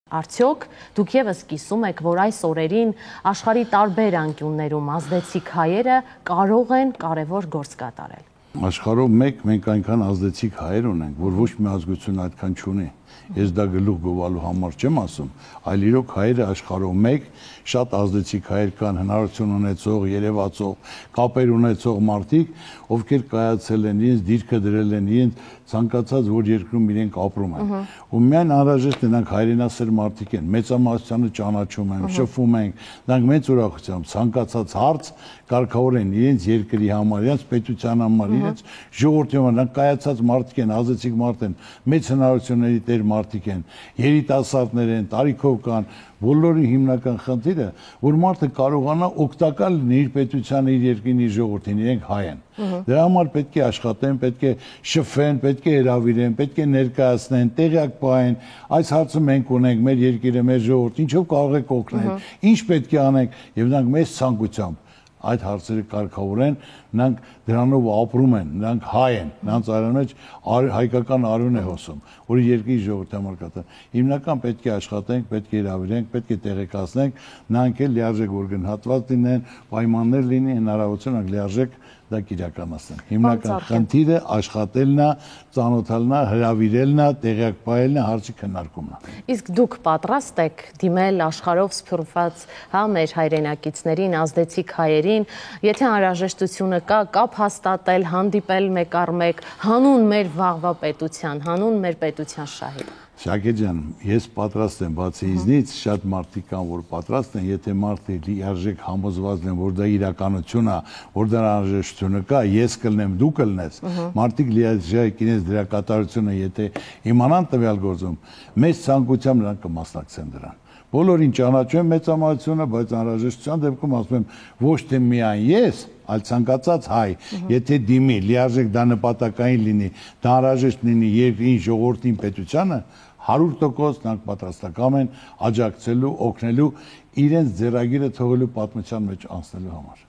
Արդյոք դուք եւս կիսում եք, որ այս օրերին աշխարհի տարբեր անկյուններում ազդեցիկ հայերը կարող են կարևոր գործ կատարել։ Աշխարհում մենք այնքան ազդեցիկ հայեր ունենք, որ ոչ մի ազգություն այդքան չունի։ Ես դա գլուխ գովալու համար չեմ ասում, այլ իրոք հայերը աշխարհում մեկ շատ ազդեցիկ հայեր կան, հնարավորություն ունեցող, երևացող, կապեր ունեցող մարդիկ, ովքեր կայացել են, իրենց դիրքը դրել են, իրենց ցանկացած որ երկրում իրենք ապրում են։ Ու միայն անհրաժեշտ է նրանք հայրենասեր մարդիկ են, մեծամասնությունը ճանաչում են, շփվում ենք, նրանք մեծ ուրախությամբ ցանկացած հարց կարգավորեն իրենց երկրի համար, իրենց պետության համար, իրենց ժողովրդի համար, նրանք կայացած մարդիկ են, ազդեցիկ մարդ են, մեծ հնարավորությունների տեր մարդիկ են, երիտասարդներ են, տարիքով կան, բոլորի հիմնական խնդիրը, որ մարդը կարողանա օգտակար լինի իր պետությանը, իր երկրին, իր ժողովրդին, իրենք հայ են։ Դրա համար պետք է աշխատեն, պետք է շփվեն, պետք է հրավիրեն, պետք է ներկայացնեն, տեղյակ պահեն, այս հարցը մենք ունենք, մեր երկիրը, մեր ժողովուրդը, ինչով կարող եք օգնել, ինչ պետք է անենք, եւ նրանք մեծ ցանկությամբ այդ հարցերը կարգավորեն, նրանք դրանով ապրում են, նրանք հայ են, նրանց արյան մեջ հայկական արյուն է հոսում, որ երկրի ժողովրդի համար կատարեն։ Հիմնական պետք է աշխատենք, պետք է հրավիրենք, պետք է տեղեկացնենք, նրանք էլ լիարժեք որ գնահատված լինեն, պայմաններ լինի, հնարավորություն ունենք լիարժեք դա իրականացնեն։ Հիմնական խնդիրը աշխատելն է, ծանոթալն է, հրավիրելն է, տեղյակ պահելն է, հարցի քննարկումն է։ Իսկ դուք պատրաստ եք դիմել աշխարհով սփռված, մեր հայրենակիցներին, ազդեցիկ հայերին, եթե անհրաժեշտությունը կա, կապ հաստատել, հանդիպել մեկ առ մեկ, հանուն մեր վաղվա պետության, հանուն մեր պետության շահի։ Շակե ջան, ես պատրաստ եմ, բացի ինձնից շատ մարդիկ կան, որ պատրաստ են, եթե մարդը լիարժեք համոզված են, որ դա իրականություն է, որ դրա անհրաժեշտությունը կա, ես կլնեմ, դու կլնես, մարդիկ լիարժեք իրենց դերակատարությունը, եթե իմանան տվյալ գործում, մեծ ցանկությամբ նրանք կմասնակցեն դրան։ Բոլորին ճանաչում եմ մեծամասնությունը, բայց անհրաժեշտության դեպքում ասում եմ ոչ թե միայն ես, այլ ցանկացած հայ, եթե դիմի, լիարժեք դա նպատակային լինի, դա անհրաժեշտ լինի երկրին, ժողովրդին, պետությանը, 100% նրանք պատրաստական են աջակցելու, օգնելու իրենց ձեռագիրը թողելու պատմության մեջ անցնելու համար։